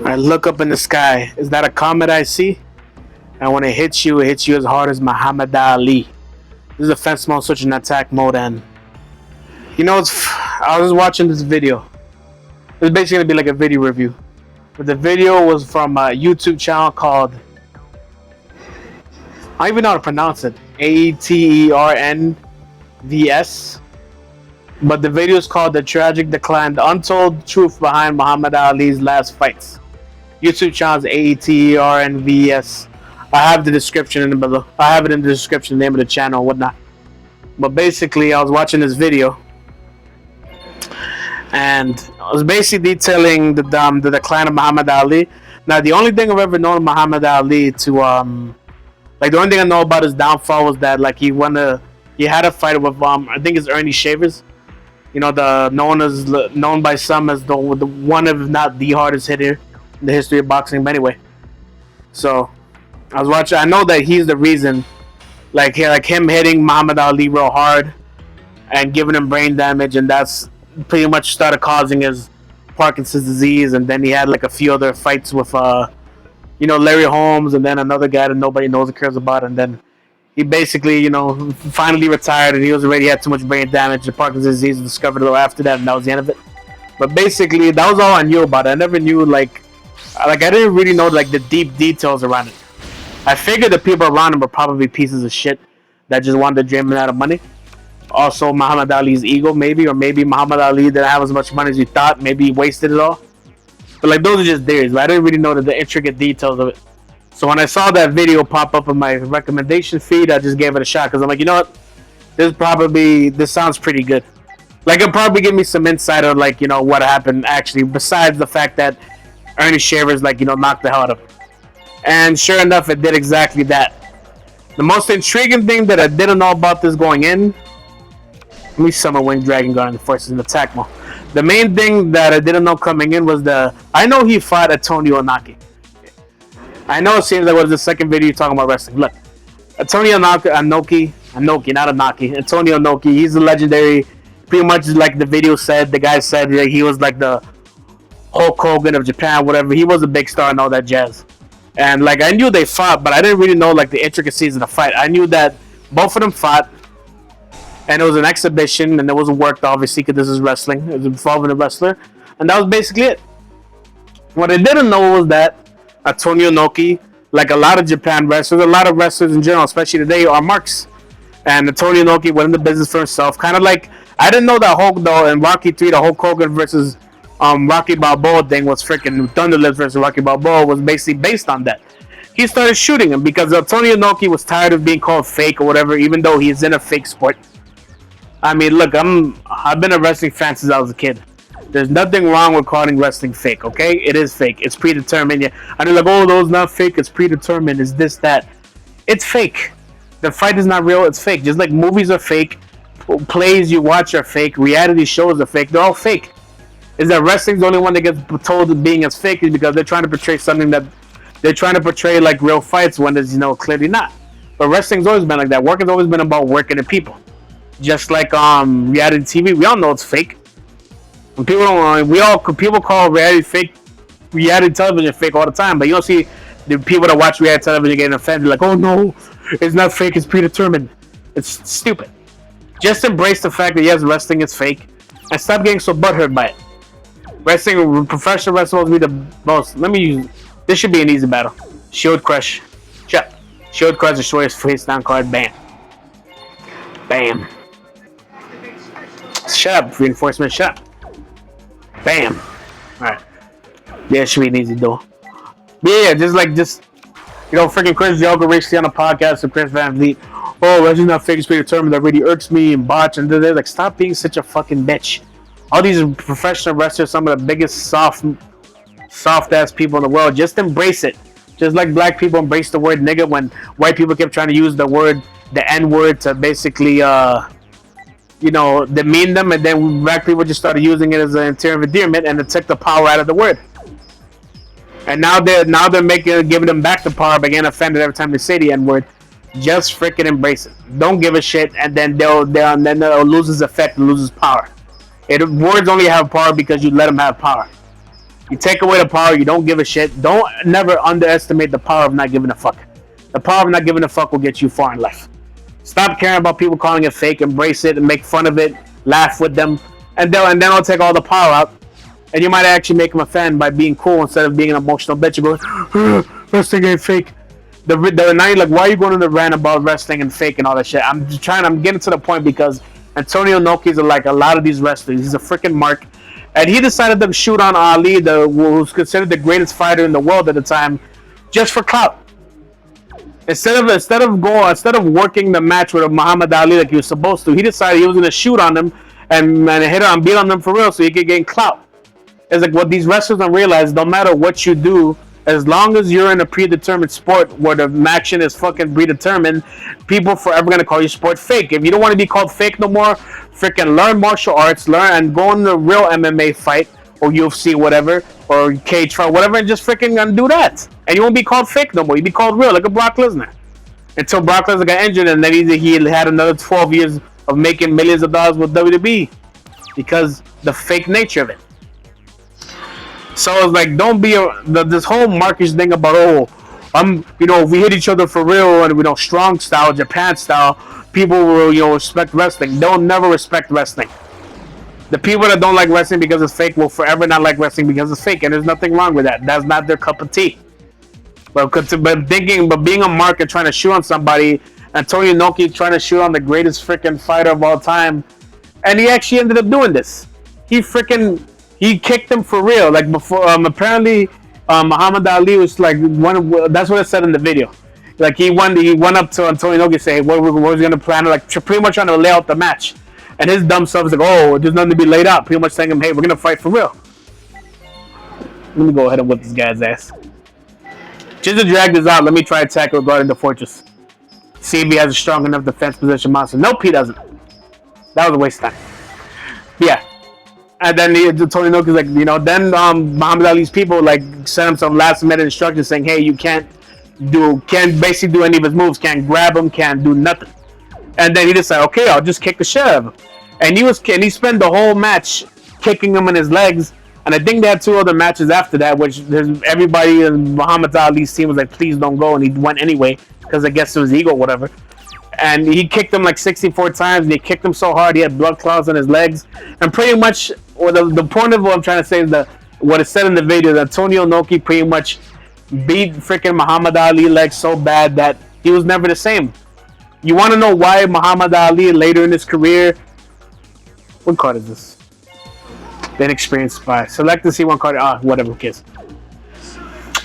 I look up in the sky. Is that a comet I see? And when it hits you as hard as Muhammad Ali. This is a fence mode switch in attack mode, and I was watching this video. It was basically gonna be like a video review, but the video was from a YouTube channel called, I don't even know how to pronounce it, ATERNVS. But the video is called "The Tragic Decline: The Untold Truth Behind Muhammad Ali's Last Fights." YouTube channel is ATERNVS. I have the description in the below. I have it in the description, the name of the channel and whatnot. But basically, I was watching this video, and I was basically detailing the decline of Muhammad Ali. Now, the only thing I've ever known Muhammad Ali to like, the only thing I know about his downfall was that, like, he had a fight with I think it's Ernie Shavers. Known by some as the one of, if not the hardest hitter in the history of boxing. But anyway, so I was watching. I know that he's the reason, like him hitting Muhammad Ali real hard and giving him brain damage, and that's pretty much started causing his Parkinson's disease. And then he had like a few other fights with Larry Holmes, and then another guy that nobody knows or cares about, and then he basically, finally retired, and he already had too much brain damage. The Parkinson's disease was discovered a little after that, and that was the end of it. But basically, that was all I knew about it. I never knew, like I didn't really know, like, the deep details around it. I figured the people around him were probably pieces of shit that just wanted to drain him out of money. Also, Muhammad Ali's ego, maybe, or maybe Muhammad Ali didn't have as much money as he thought. Maybe he wasted it all. But, like, those are just theories, but I didn't really know the intricate details of it. So when I saw that video pop up in my recommendation feed, I just gave it a shot, because I'm like, you know what? This sounds pretty good. Like, it'll probably give me some insight on, like, what happened actually, besides the fact that Ernie Shavers, like, knocked the hell out of him. And sure enough, it did exactly that. The most intriguing thing that I didn't know about this going in, let me summon Winged Dragon Guard in the forces in attack mode. The main thing that I didn't know coming in was I know he fought Antonio Inoki. I know it seems like what is the second video you're talking about wrestling. Look, Antonio Inoki, not Inoki. Antonio Inoki, he's a legendary, pretty much like the video said, the guy said that he was like the Hulk Hogan of Japan, whatever. He was a big star and all that jazz. And like, I knew they fought, but I didn't really know like the intricacies of the fight. I knew that both of them fought, and it was an exhibition, and it wasn't worked, obviously, because this is wrestling. It was involving a wrestler, and that was basically it. What I didn't know was that Antonio Inoki, like a lot of Japan wrestlers, a lot of wrestlers in general, especially today, are marks. And Antonio Inoki went into business for himself. Kind of like, I didn't know that Hulk, though, in Rocky 3, the Hulk Hogan versus Rocky Balboa thing was freaking Thunderlips versus Rocky Balboa was basically based on that. He started shooting him because Antonio Inoki was tired of being called fake or whatever, even though he's in a fake sport. I mean, look, I've been a wrestling fan since I was a kid. There's nothing wrong with calling wrestling fake, okay? It is fake. It's predetermined. Yeah. I know, like, oh, those not fake. It's predetermined. It's this, that. It's fake. The fight is not real. It's fake. Just like movies are fake, plays you watch are fake, reality shows are fake. They're all fake. Is that wrestling's the only one that gets told as being as fake is because they're trying to portray something that they're trying to portray like real fights when there's, clearly not. But wrestling's always been like that. Work has always been about working the people. Just like reality TV, we all know it's fake. When people don't, people call reality television fake all the time. But you don't see the people that watch reality television getting offended, like, oh no, it's not fake, it's predetermined. It's stupid. Just embrace the fact that yes, wrestling is fake, and stop getting so butthurt by it. Professional wrestling will be the most. This should be an easy battle. Shield crush. Shut. Shield crush, the shortest face down card. Bam. Bam. Shut up, reinforcement. Shut up. Bam. Alright. Yeah, it should be an easy duel. But yeah, freaking Chris Yoga recently on a podcast with Chris Van Vliet. Oh, wrestling's not fake, it's predetermined. That really irks me and botch. And they're like, stop being such a fucking bitch. All these professional wrestlers, some of the biggest soft ass people in the world, just embrace it. Just like black people embrace the word nigga when white people kept trying to use the N word to basically demean them, and then black people just started using it as an term of endearment, and it took the power out of the word. And now they're giving them back the power by getting offended every time they say the N word. Just freaking embrace it. Don't give a shit, and then they'll lose its effect, lose its power. Words only have power because you let them have power. You take away the power. You don't give a shit. Don't never underestimate the power of not giving a fuck. The power of not giving a fuck will get you far in life. Stop caring about people calling it fake. Embrace it and make fun of it. Laugh with them, and then I'll take all the power out. And you might actually make them a fan by being cool instead of being an emotional bitch. You go, wrestling ain't fake. The night, like, why are you going on the rant about wrestling and fake and all that shit? I'm getting to the point because Antonio Inoki is like a lot of these wrestlers. He's a freaking mark. And he decided to shoot on Ali, who was considered the greatest fighter in the world at the time, just for clout. Instead of working the match with Muhammad Ali like he was supposed to, he decided he was going to shoot on him and hit on, beat on them for real so he could gain clout. It's like what these wrestlers don't realize, no matter what you do, as long as you're in a predetermined sport where the action is fucking predetermined, people are forever going to call your sport fake. If you don't want to be called fake no more, freaking learn martial arts, learn and go in a real MMA fight or UFC, whatever, or cage fight, whatever, and just freaking do that. And you won't be called fake no more. You'll be called real, like a Brock Lesnar. Until Brock Lesnar got injured, and then he had another 12 years of making millions of dollars with WWE because the fake nature of it. So it's like, don't be this whole markish thing about if we hit each other for real and strong style, Japan style, people will respect wrestling. They'll never respect wrestling. The people that don't like wrestling because it's fake will forever not like wrestling because it's fake, and there's nothing wrong with that. That's not their cup of tea. But being a mark and trying to shoot on somebody, Antonio Inoki trying to shoot on the greatest freaking fighter of all time, and he actually ended up doing this. He kicked him for real. Like before, apparently, Muhammad Ali was like that's what it said in the video. Like he went up to Antonio Inoki and say, hey, what was he gonna plan? Like pretty much trying to lay out the match. And his dumb self was like, oh, there's nothing to be laid out. Pretty much saying him, hey, we're gonna fight for real. Let me go ahead and whip this guy's ass. Just to drag this out, let me try to tackle regarding the fortress. See if he has a strong enough defense position monster. Nope, he doesn't. That was a waste of time. Yeah. And then Tony Inoki's like, then Muhammad Ali's people like sent him some last minute instructions saying, hey, you can't basically do any of his moves, can't grab him, can't do nothing. And then he decided, okay, I'll just kick the shit out of him. And he spent the whole match kicking him in his legs. And I think they had 2 other matches after that, which everybody in Muhammad Ali's team was like, please don't go. And he went anyway, because I guess it was ego or whatever. And he kicked him like 64 times. And he kicked him so hard, he had blood clots on his legs. And pretty much, or the point of what I'm trying to say is that what it said in the video, that Antonio Inoki pretty much beat freaking Muhammad Ali legs so bad that he was never the same. You want to know why Muhammad Ali later in his career... What card is this? Then experienced by select to see one card. Whatever, who cares?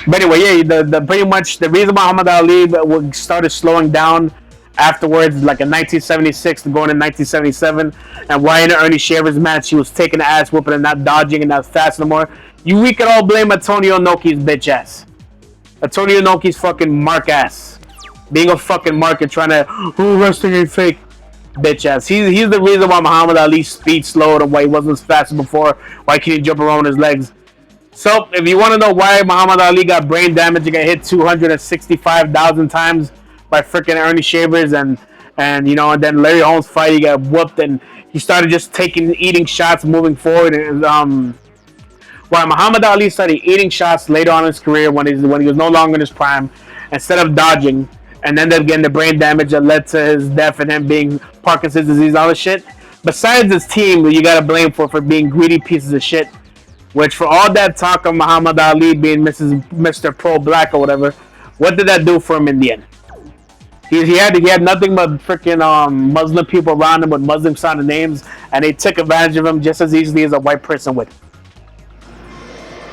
But anyway, yeah, the pretty much the reason Muhammad Ali started slowing down afterwards, like in 1976 to going in 1977, and why in the Ernie Shavers match he was taking the ass whooping and not dodging and not fast no more. We could all blame Antonio Inoki's bitch ass. Antonio Inoki's fucking mark ass, being a fucking mark and trying to wrestling ain't fake. Bitch ass. He's the reason why Muhammad Ali's speed slowed and why he wasn't as fast as before. Why can't he jump around with his legs? So, if you want to know why Muhammad Ali got brain damage and got hit 265,000 times by freaking Ernie Shavers and then Larry Holmes fight, he got whooped and he started just eating shots moving forward. And why Muhammad Ali started eating shots later on in his career when he was no longer in his prime, instead of dodging, and ended up getting the brain damage that led to his death and him being Parkinson's disease, all this shit. Besides his team that you gotta blame for being greedy pieces of shit, which for all that talk of Muhammad Ali being Mr. Pro-Black or whatever, what did that do for him in the end? He had nothing but freaking Muslim people around him with Muslim-sounding names, and they took advantage of him just as easily as a white person would.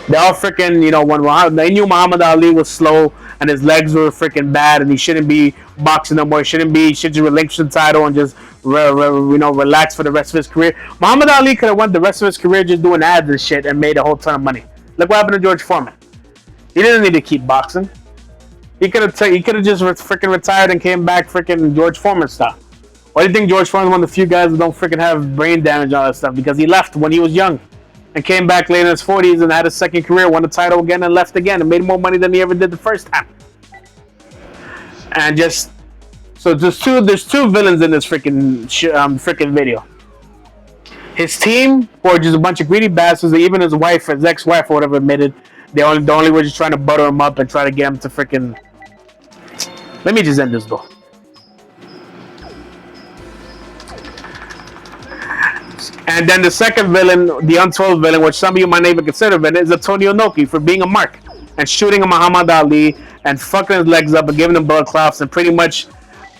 They all freaking, when they knew Muhammad Ali was slow and his legs were freaking bad and he shouldn't be boxing no more. He should just relinquish the title and just, relax for the rest of his career. Muhammad Ali could have went the rest of his career just doing ads and shit and made a whole ton of money. Look what happened to George Foreman. He didn't need to keep boxing. He could have just freaking retired and came back freaking George Foreman style. Why do you think George Foreman is one of the few guys that don't freaking have brain damage and all that stuff? Because he left when he was young. And came back later in his 40s and had a second career, won the title again, and left again, and made more money than he ever did the first time. And there's two villains in this freaking video. His team were just a bunch of greedy bastards. Even his wife, his ex-wife or whatever, admitted the only were just trying to butter him up and try to get him to freaking. Let me just end this though. And then the second villain, the Untold villain, which some of you might not even consider villain, is Antonio Inoki for being a mark and shooting a Muhammad Ali and fucking his legs up and giving him blood clots and pretty much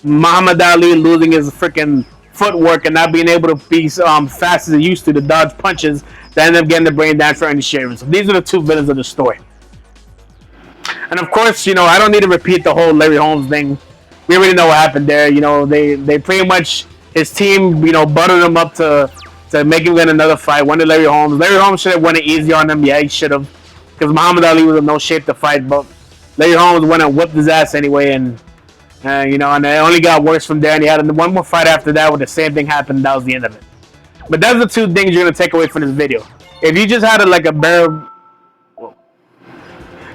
Muhammad Ali losing his freaking footwork and not being able to be fast as he used to dodge punches that end up getting the brain down for any shaving. So these are the two villains of the story. And of course, you know, I don't need to repeat the whole Larry Holmes thing. We already know what happened there. You know, they pretty much, his team, you know, buttered him up to make him win another fight. Won to Larry Holmes. Larry Holmes should have won it easy on him. Yeah, he should have. Because Muhammad Ali was in no shape to fight. But Larry Holmes went and whipped his ass anyway. And, you know, and it only got worse from there. And he had one more fight after that where the same thing happened. And that was the end of it. But that's the two things you're going to take away from this video. If you just had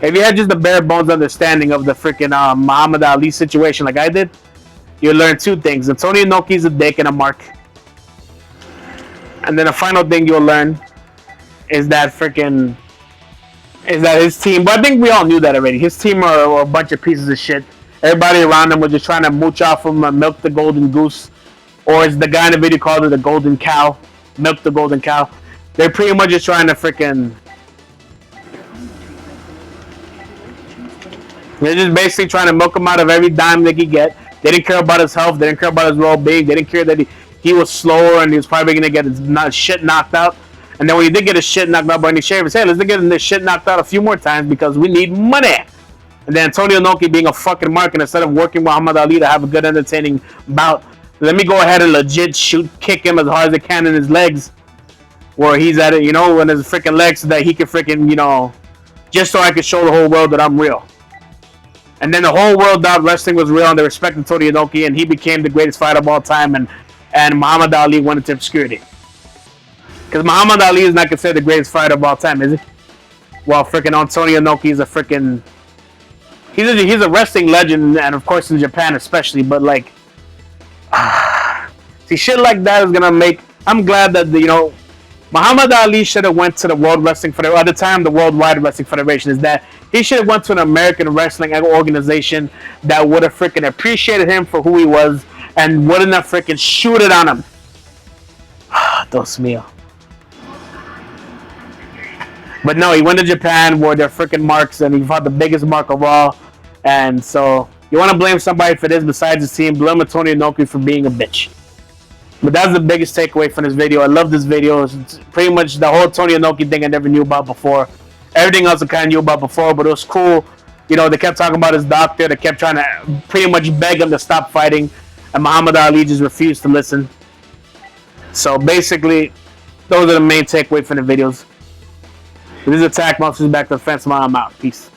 if you had just a bare bones understanding of the freaking Muhammad Ali situation like I did, you'll learn two things. Antonio Inoki's a dick and a mark. And then the final thing you'll learn is that his team, but I think we all knew that already. His team are a bunch of pieces of shit. Everybody around him was just trying to mooch off him and milk the golden goose. Or as the guy in the video called it, the golden cow. Milk the golden cow. They're pretty much just trying to they're just basically trying to milk him out of every dime they could get. They didn't care about his health. They didn't care about his well-being. They didn't care that he was slower and he was probably going to get his shit knocked out. And then when he did get his shit knocked out by any shavers, hey, let's get this shit knocked out a few more times because we need money. And then Antonio Inoki being a fucking mark, and instead of working Muhammad Ali to have a good entertaining bout, let me go ahead and legit kick him as hard as I can in his legs. Where he's at it, you know, in his freaking legs so that he can freaking, you know, just so I can show the whole world that I'm real. And then the whole world thought wrestling was real and they respected Antonio Inoki and he became the greatest fighter of all time and Muhammad Ali went into obscurity. Because Muhammad Ali is not considered the greatest fighter of all time, is he? Well, freaking Antonio Inoki is a freaking... He's a wrestling legend, and of course in Japan especially, but like... see, shit like that is gonna make... I'm glad that, you know... Muhammad Ali should have went to the World Wrestling Federation, at the time the Worldwide Wrestling Federation is that. He should have went to an American wrestling organization that would have freaking appreciated him for who he was and wouldn't have freaking shoot it on him. Dios mío. But no, he went to Japan where they're freaking marks and he fought the biggest mark of all. And so, you want to blame somebody for this besides his team, blame Antonio Inoki for being a bitch. But that's the biggest takeaway from this video. I love this video. It's pretty much the whole Antonio Inoki thing I never knew about before. Everything else I kind of knew about before, but it was cool. You know, they kept talking about his doctor. They kept trying to pretty much beg him to stop fighting. And Muhammad Ali just refused to listen. So basically, those are the main takeaways from the videos. This is Attack Monsters Back to the Fence. I'm out. Peace.